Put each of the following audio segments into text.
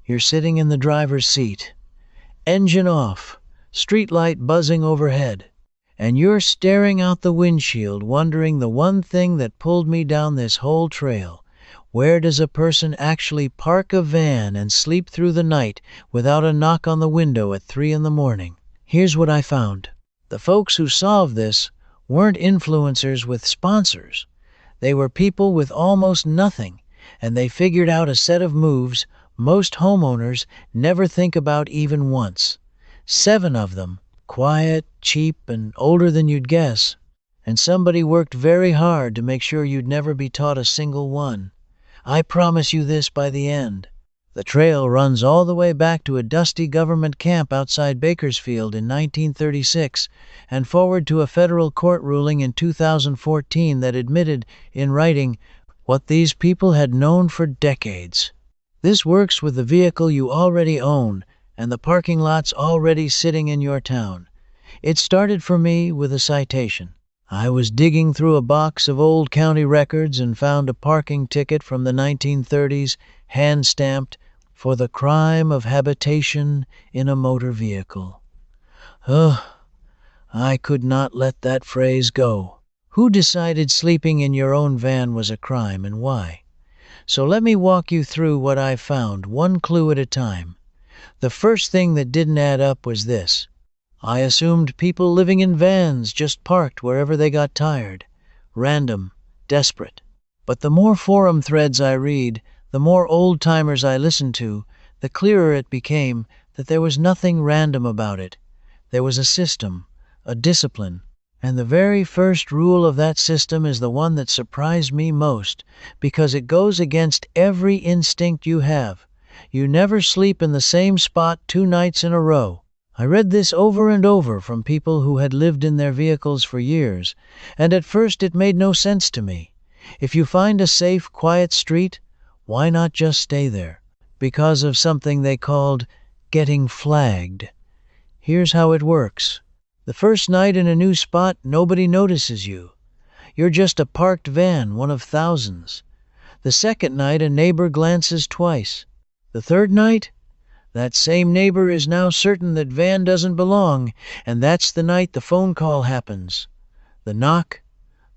You're sitting in the driver's seat, engine off, streetlight buzzing overhead, and you're staring out the windshield wondering the one thing that pulled me down this whole trail. Where does a person actually park a van and sleep through the night without a knock on the window at 3 in the morning? Here's what I found. The folks who solved this weren't influencers with sponsors. They were people with almost nothing, and they figured out a set of moves most homeowners never think about even once. 7 of them, quiet, cheap, and older than you'd guess. And somebody worked very hard to make sure you'd never be taught a single one. I promise you this by the end. The trail runs all the way back to a dusty government camp outside Bakersfield in 1936 and forward to a federal court ruling in 2014 that admitted, in writing, what these people had known for decades. This works with the vehicle you already own and the parking lots already sitting in your town. It started for me with a citation. I was digging through a box of old county records and found a parking ticket from the 1930s, hand-stamped, for the crime of habitation in a motor vehicle. I could not let that phrase go. Who decided sleeping in your own van was a crime and why? So let me walk you through what I found, one clue at a time. The first thing that didn't add up was this. I assumed people living in vans just parked wherever they got tired. Random, desperate. But the more forum threads I read, the more old-timers I listen to, the clearer it became that there was nothing random about it. There was a system, a discipline, and the very first rule of that system is the one that surprised me most, because it goes against every instinct you have. You never sleep in the same spot 2 nights in a row. I read this over and over from people who had lived in their vehicles for years, and at first it made no sense to me. If you find a safe, quiet street, why not just stay there? Because of something they called getting flagged. Here's how it works. The first night in a new spot, nobody notices you. You're just a parked van, one of thousands. The second night, a neighbor glances twice. The third night, that same neighbor is now certain that van doesn't belong, and that's the night the phone call happens. The knock,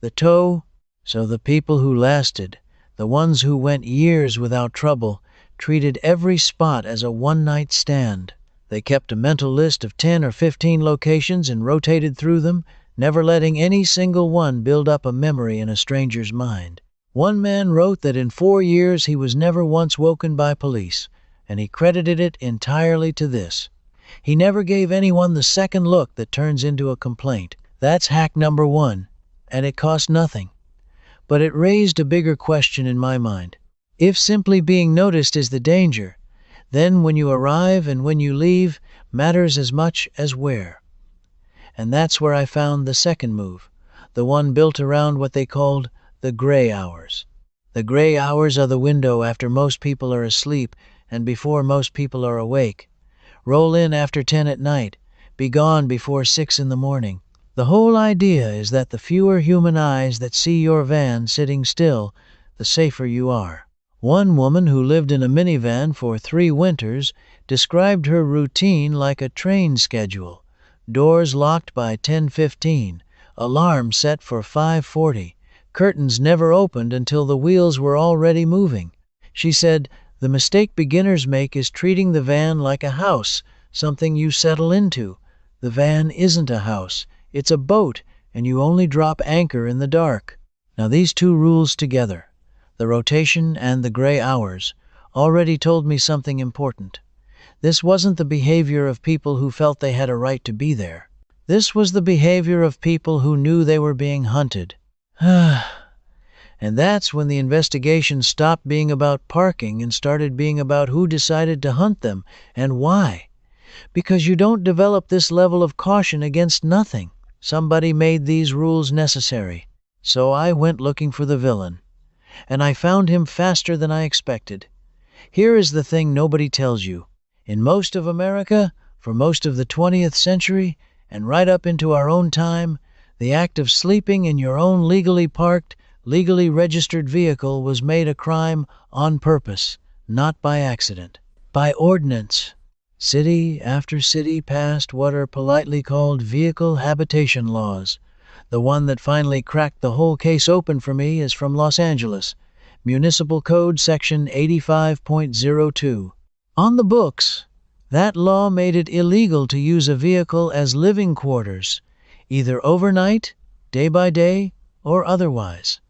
the tow. So the people who lasted, the ones who went years without trouble, treated every spot as a one-night stand. They kept a mental list of 10 or 15 locations and rotated through them, never letting any single one build up a memory in a stranger's mind. One man wrote that in 4 years he was never once woken by police, and he credited it entirely to this. He never gave anyone the second look that turns into a complaint. That's hack number 1, and it cost nothing. But it raised a bigger question in my mind. If simply being noticed is the danger, then when you arrive and when you leave matters as much as where. And that's where I found the second move, the one built around what they called the gray hours. The gray hours are the window after most people are asleep and before most people are awake. Roll in after 10 at night, be gone before 6 in the morning. The whole idea is that the fewer human eyes that see your van sitting still, the safer you are. One woman who lived in a minivan for 3 winters described her routine like a train schedule. Doors locked by 10:15, alarm set for 5:40, curtains never opened until the wheels were already moving. She said, "The mistake beginners make is treating the van like a house, something you settle into. The van isn't a house, it's a boat, and you only drop anchor in the dark." Now these 2 rules together, the rotation and the gray hours, already told me something important. This wasn't the behavior of people who felt they had a right to be there. This was the behavior of people who knew they were being hunted. And that's when the investigation stopped being about parking and started being about who decided to hunt them and why. Because you don't develop this level of caution against nothing. Somebody made these rules necessary. So I went looking for the villain. And I found him faster than I expected. Here is the thing nobody tells you. In most of America, for most of the 20th century, and right up into our own time, the act of sleeping in your own legally parked, legally registered vehicle was made a crime on purpose, not by accident. By ordinance. City after city passed what are politely called vehicle habitation laws. The one that finally cracked the whole case open for me is from Los Angeles. Municipal Code Section 85.02. On the books, that law made it illegal to use a vehicle as living quarters, either overnight, day by day, or otherwise.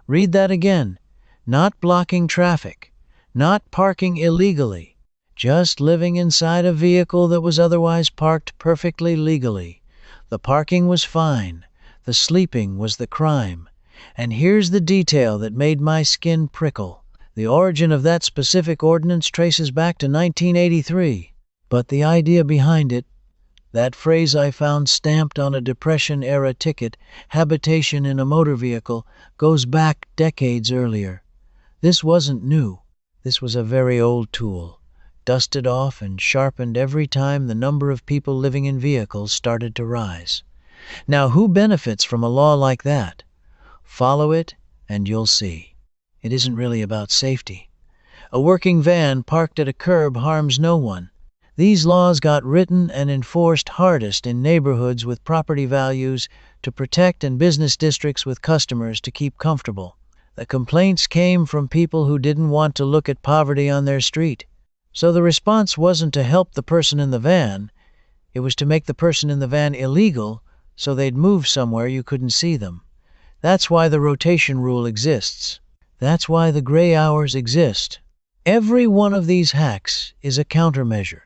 Read that again. Not blocking traffic, not parking illegally, just living inside a vehicle that was otherwise parked perfectly legally. The parking was fine, the sleeping was the crime. And here's the detail that made my skin prickle. The origin of that specific ordinance traces back to 1983, but the idea behind it, that phrase I found stamped on a Depression-era ticket, habitation in a motor vehicle, goes back decades earlier. This wasn't new. This was a very old tool, dusted off and sharpened every time the number of people living in vehicles started to rise. Now, who benefits from a law like that? Follow it, and you'll see. It isn't really about safety. A working van parked at a curb harms no one. These laws got written and enforced hardest in neighborhoods with property values to protect and business districts with customers to keep comfortable. The complaints came from people who didn't want to look at poverty on their street. So the response wasn't to help the person in the van. It was to make the person in the van illegal so they'd move somewhere you couldn't see them. That's why the rotation rule exists. That's why the gray hours exist. Every one of these hacks is a countermeasure,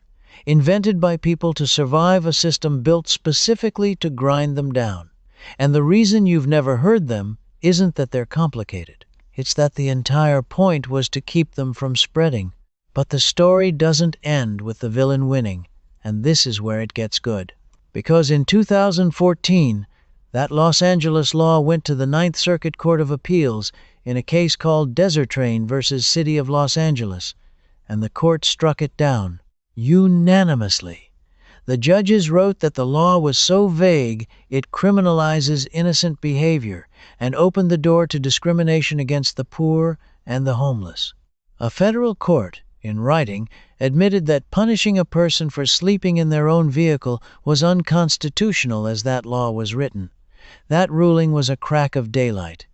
invented by people to survive a system built specifically to grind them down. And the reason you've never heard them isn't that they're complicated. It's that the entire point was to keep them from spreading. But the story doesn't end with the villain winning, and this is where it gets good. Because in 2014, that Los Angeles law went to the Ninth Circuit Court of Appeals in a case called Desert Train versus City of Los Angeles, and the court struck it down unanimously. The judges wrote that the law was so vague it criminalizes innocent behavior and opened the door to discrimination against the poor and the homeless. A federal court, in writing, admitted that punishing a person for sleeping in their own vehicle was unconstitutional as that law was written. That ruling was a crack of daylight.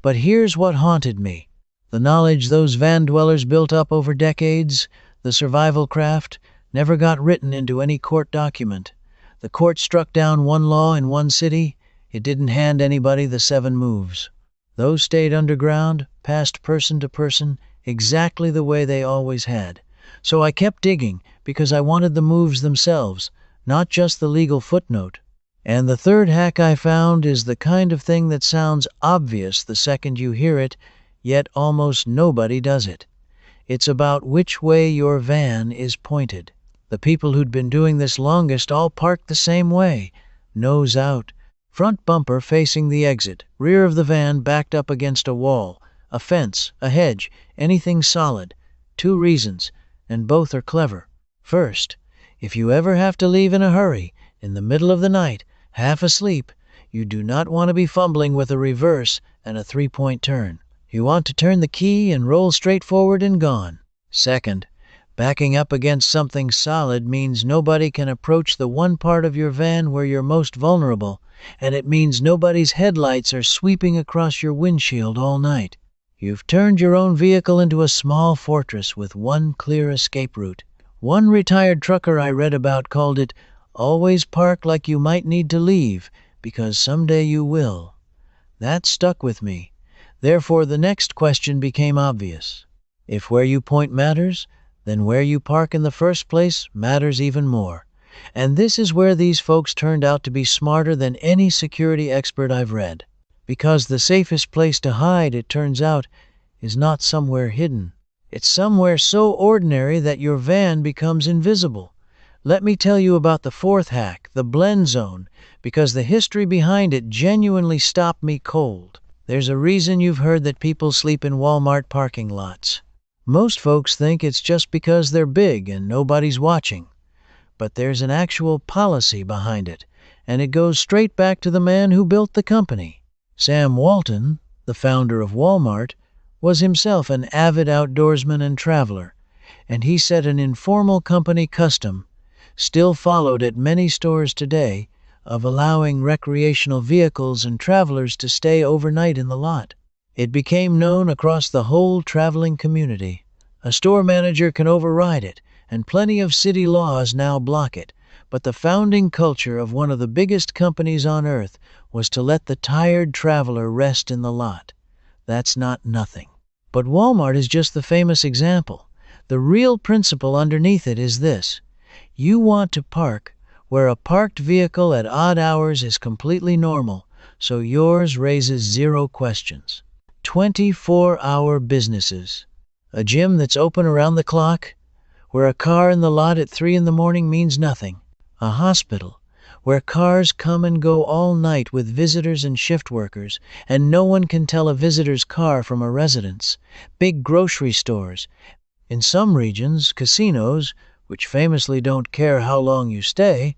But here's what haunted me. The knowledge those van dwellers built up over decades, the survival craft, never got written into any court document. The court struck down one law in one city. It didn't hand anybody the 7 moves. Those stayed underground, passed person to person, exactly the way they always had. So I kept digging because I wanted the moves themselves, not just the legal footnote. And the third hack I found is the kind of thing that sounds obvious the second you hear it, yet almost nobody does it. It's about which way your van is pointed. The people who'd been doing this longest all parked the same way, nose out, front bumper facing the exit, rear of the van backed up against a wall, a fence, a hedge, anything solid. 2 reasons, and both are clever. First, if you ever have to leave in a hurry, in the middle of the night, half asleep, you do not want to be fumbling with a reverse and a 3-point turn. You want to turn the key and roll straight forward and gone. Second, backing up against something solid means nobody can approach the one part of your van where you're most vulnerable, and it means nobody's headlights are sweeping across your windshield all night. You've turned your own vehicle into a small fortress with one clear escape route. One retired trucker I read about called it, "Always park like you might need to leave, because someday you will." That stuck with me. Therefore, the next question became obvious. If where you point matters, then where you park in the first place matters even more. And this is where these folks turned out to be smarter than any security expert I've read. Because the safest place to hide, it turns out, is not somewhere hidden. It's somewhere so ordinary that your van becomes invisible. Let me tell you about the fourth hack, the blend zone, because the history behind it genuinely stopped me cold. There's a reason you've heard that people sleep in Walmart parking lots. Most folks think it's just because they're big and nobody's watching. But there's an actual policy behind it, and it goes straight back to the man who built the company. Sam Walton, the founder of Walmart, was himself an avid outdoorsman and traveler, And he set an informal company custom, still followed at many stores today, of allowing recreational vehicles and travelers to stay overnight in the lot. It became known across the whole traveling community. A store manager can override it, and plenty of city laws now block it. But the founding culture of one of the biggest companies on earth was to let the tired traveler rest in the lot. That's not nothing. But Walmart is just the famous example. The real principle underneath it is this. You want to park where a parked vehicle at odd hours is completely normal, so yours raises zero questions. 24-hour businesses. A gym that's open around the clock, where a car in the lot at 3 in the morning means nothing. A hospital, where cars come and go all night with visitors and shift workers, and no one can tell a visitor's car from a resident's. Big grocery stores. In some regions, casinos, which famously don't care how long you stay.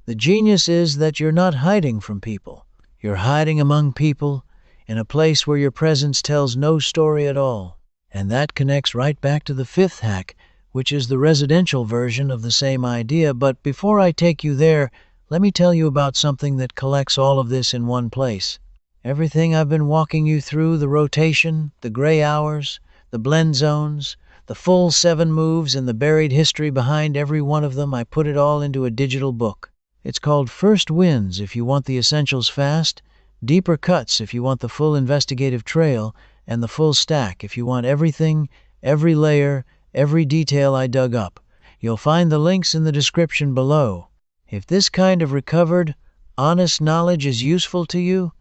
The genius is that you're not hiding from people. You're hiding among people in a place where your presence tells no story at all. And that connects right back to the fifth hack, which is the residential version of the same idea. But before I take you there, let me tell you about something that collects all of this in one place. Everything I've been walking you through, the rotation, the gray hours, the blend zones, the full 7 moves, and the buried history behind every one of them, I put it all into a digital book. It's called First Wins if you want the essentials fast, Deeper Cuts if you want the full investigative trail, and the full stack if you want everything, every layer, every detail I dug up. You'll find the links in the description below. If this kind of recovered, honest knowledge is useful to you,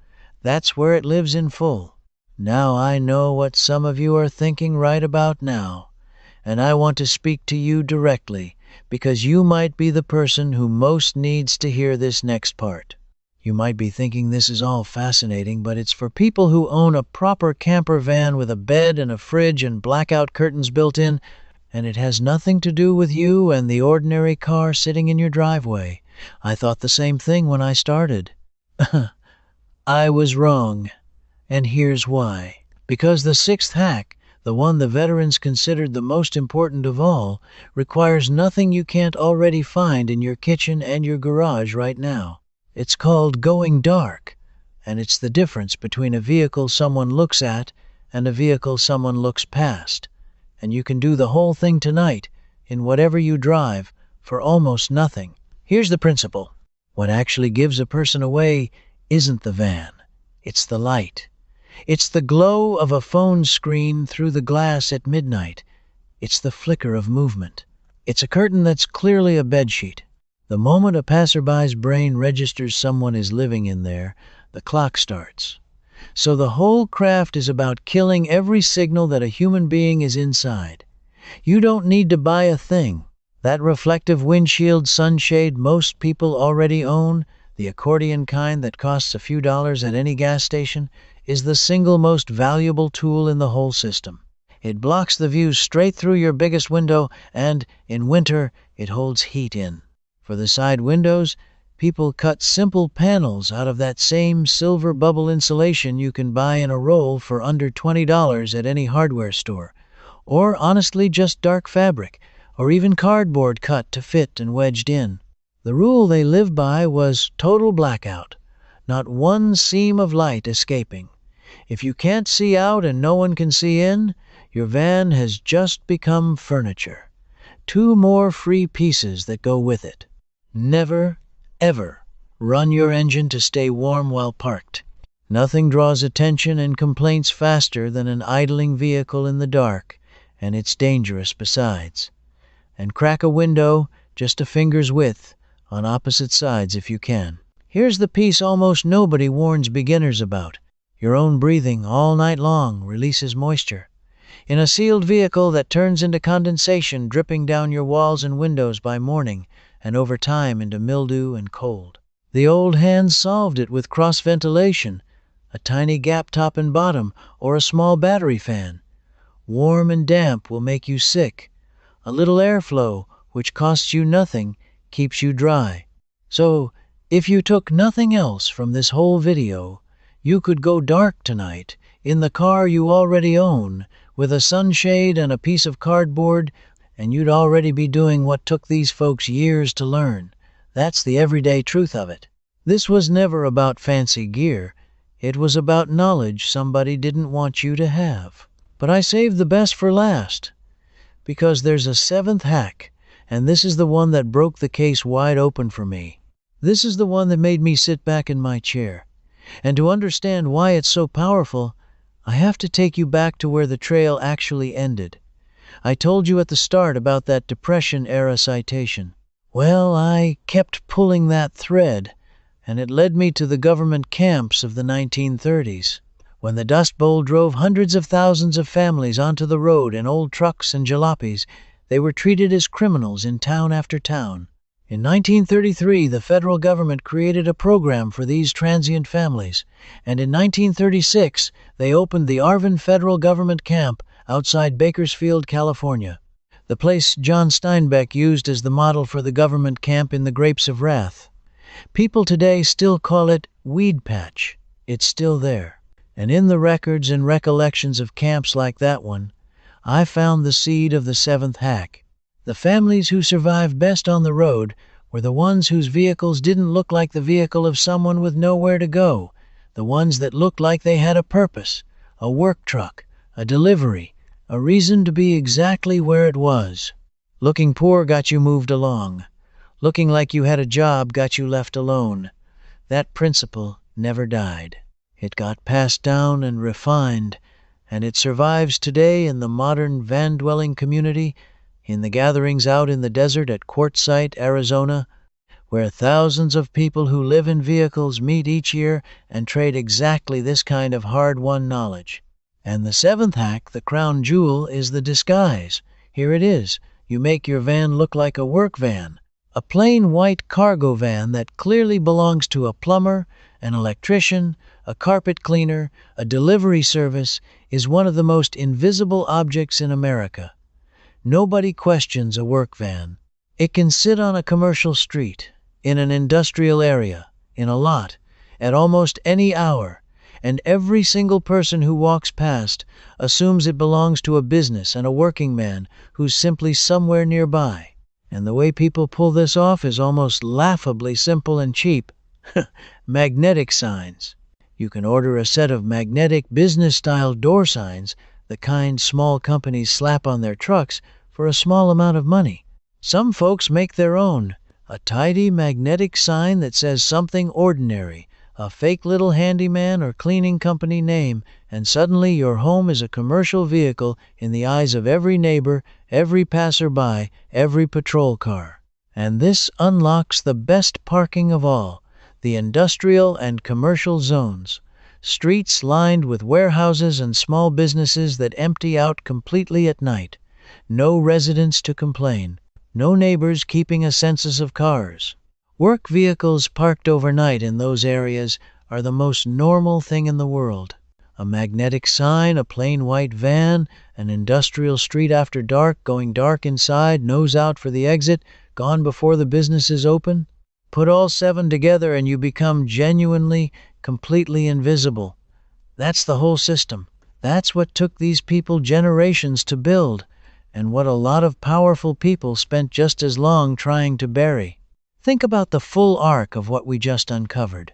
that's where it lives in full. Now I know what some of you are thinking right about now, and I want to speak to you directly, because you might be the person who most needs to hear this next part. You might be thinking this is all fascinating, but it's for people who own a proper camper van with a bed and a fridge and blackout curtains built in, and it has nothing to do with you and the ordinary car sitting in your driveway. I thought the same thing when I started. I was wrong, and here's why. Because the sixth hack, the one the veterans considered the most important of all, requires nothing you can't already find in your kitchen and your garage right now. It's called going dark, and it's the difference between a vehicle someone looks at and a vehicle someone looks past. And you can do the whole thing tonight, in whatever you drive, for almost nothing. Here's the principle. What actually gives a person away isn't the van. It's the light. It's the glow of a phone screen through the glass at midnight. It's the flicker of movement. It's a curtain that's clearly a bedsheet. The moment a passerby's brain registers someone is living in there, the clock starts. So the whole craft is about killing every signal that a human being is inside. You don't need to buy a thing. That reflective windshield sunshade most people already own, the accordion kind that costs a few dollars at any gas station, is the single most valuable tool in the whole system. It blocks the view straight through your biggest window, and, in winter, it holds heat in. For the side windows, people cut simple panels out of that same silver bubble insulation you can buy in a roll for under $20 at any hardware store. Or honestly just dark fabric, or even cardboard cut to fit and wedged in. The rule they lived by was total blackout, not one seam of light escaping. If you can't see out and no one can see in, your van has just become furniture. 2 more free pieces that go with it. Never, ever run your engine to stay warm while parked. Nothing draws attention and complaints faster than an idling vehicle in the dark, and it's dangerous besides. And crack a window just a finger's width on opposite sides if you can. Here's the piece almost nobody warns beginners about. Your own breathing all night long releases moisture. In a sealed vehicle that turns into condensation dripping down your walls and windows by morning, and over time into mildew and cold. The old hands solved it with cross-ventilation, a tiny gap top and bottom, or a small battery fan. Warm and damp will make you sick. A little airflow, which costs you nothing, keeps you dry. So, if you took nothing else from this whole video, you could go dark tonight, in the car you already own, with a sunshade and a piece of cardboard, and you'd already be doing what took these folks years to learn. That's the everyday truth of it. This was never about fancy gear. It was about knowledge somebody didn't want you to have. But I saved the best for last, because there's a seventh hack, and this is the one that broke the case wide open for me. This is the one that made me sit back in my chair. And to understand why it's so powerful, I have to take you back to where the trail actually ended. I told you at the start about that Depression-era citation. Well, I kept pulling that thread, and it led me to the government camps of the 1930s. When the Dust Bowl drove hundreds of thousands of families onto the road in old trucks and jalopies, they were treated as criminals in town after town. In 1933, the federal government created a program for these transient families, and in 1936, they opened the Arvin Federal Government Camp outside Bakersfield, California, the place John Steinbeck used as the model for the government camp in The Grapes of Wrath. People today still call it Weed Patch. It's still there. And in the records and recollections of camps like that one, I found the seed of the seventh hack. The families who survived best on the road were the ones whose vehicles didn't look like the vehicle of someone with nowhere to go, the ones that looked like they had a purpose, a work truck, a delivery, a reason to be exactly where it was. Looking poor got you moved along. Looking like you had a job got you left alone. That principle never died. It got passed down and refined, and it survives today in the modern van-dwelling community, in the gatherings out in the desert at Quartzsite, Arizona, where thousands of people who live in vehicles meet each year and trade exactly this kind of hard-won knowledge. And the seventh hack, the crown jewel, is the disguise. Here it is. You make your van look like a work van, a plain white cargo van that clearly belongs to a plumber, an electrician, a carpet cleaner, a delivery service, is one of the most invisible objects in America. Nobody questions a work van. It can sit on a commercial street, in an industrial area, in a lot, at almost any hour, and every single person who walks past assumes it belongs to a business and a working man who's simply somewhere nearby. And the way people pull this off is almost laughably simple and cheap. Magnetic signs. You can order a set of magnetic business-style door signs, the kind small companies slap on their trucks, for a small amount of money. Some folks make their own, a tidy magnetic sign that says something ordinary, a fake little handyman or cleaning company name, and suddenly your home is a commercial vehicle in the eyes of every neighbor, every passerby, every patrol car. And this unlocks the best parking of all, the industrial and commercial zones. Streets lined with warehouses and small businesses that empty out completely at night. No residents to complain. No neighbors keeping a census of cars. Work vehicles parked overnight in those areas are the most normal thing in the world. A magnetic sign, a plain white van, an industrial street after dark, going dark inside, nose out for the exit, gone before the business is open. Put all seven together and you become genuinely, completely invisible. That's the whole system. That's what took these people generations to build, and what a lot of powerful people spent just as long trying to bury. Think about the full arc of what we just uncovered.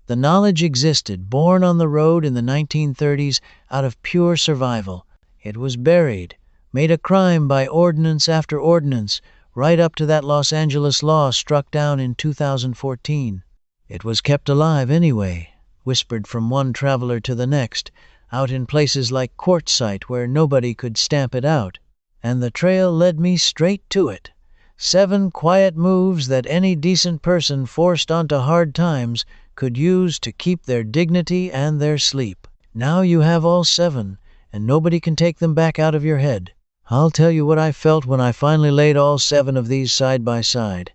The knowledge existed, born on the road in the 1930s out of pure survival. It was buried, made a crime by ordinance after ordinance, right up to that Los Angeles law struck down in 2014. It was kept alive anyway, whispered from one traveler to the next, out in places like Quartzsite where nobody could stamp it out. And the trail led me straight to it. 7 quiet moves that any decent person forced onto hard times could use to keep their dignity and their sleep. Now you have all 7, and nobody can take them back out of your head. I'll tell you what I felt when I finally laid all 7 of these side by side.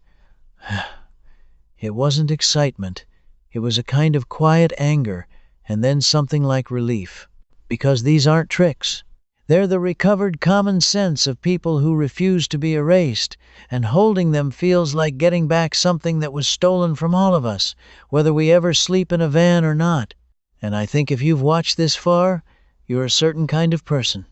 It wasn't excitement. It was a kind of quiet anger, and then something like relief. Because these aren't tricks. They're the recovered common sense of people who refuse to be erased, and holding them feels like getting back something that was stolen from all of us, whether we ever sleep in a van or not. And I think if you've watched this far, you're a certain kind of person.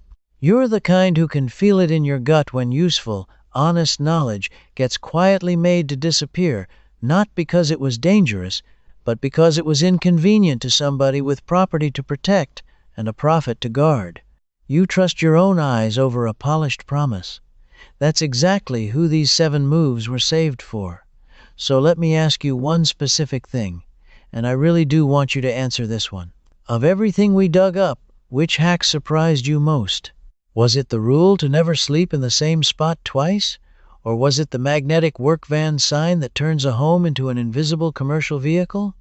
You're the kind who can feel it in your gut when useful, honest knowledge gets quietly made to disappear, not because it was dangerous, but because it was inconvenient to somebody with property to protect and a profit to guard. You trust your own eyes over a polished promise. That's exactly who these 7 moves were saved for. So let me ask you one specific thing, and I really do want you to answer this one. Of everything we dug up, which hack surprised you most? Was it the rule to never sleep in the same spot twice? Or was it the magnetic work van sign that turns a home into an invisible commercial vehicle?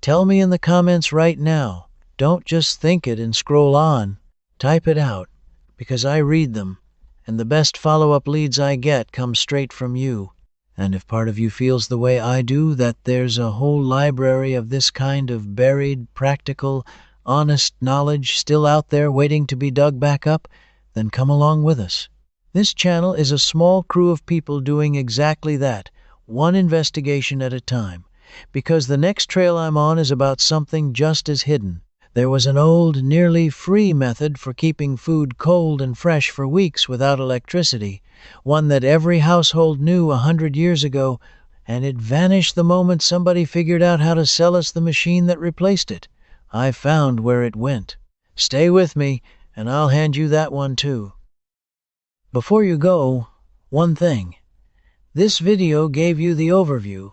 Tell me in the comments right now. Don't just think it and scroll on. Type it out, because I read them, and the best follow-up leads I get come straight from you. And if part of you feels the way I do, that there's a whole library of this kind of buried, practical, honest knowledge still out there waiting to be dug back up, then come along with us. This channel is a small crew of people doing exactly that, one investigation at a time, because the next trail I'm on is about something just as hidden. There was an old, nearly free method for keeping food cold and fresh for weeks without electricity, one that every household knew 100 years ago, and it vanished the moment somebody figured out how to sell us the machine that replaced it. I found where it went. Stay with me, and I'll hand you that one too. Before you go, one thing. This video gave you the overview,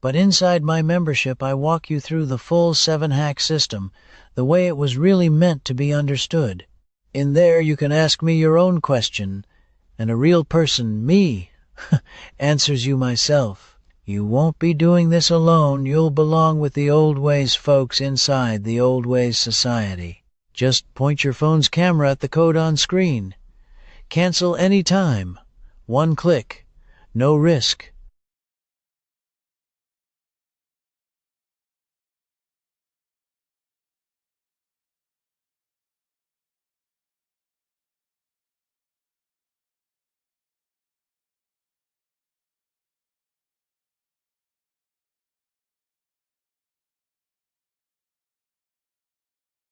but inside my membership I walk you through the full 7-hack system, the way it was really meant to be understood. In there you can ask me your own question, and a real person, me, answers you myself. You won't be doing this alone. You'll belong with the Old Ways folks inside the Old Ways Society. Just point your phone's camera at the code on screen. Cancel any time. One click. No risk.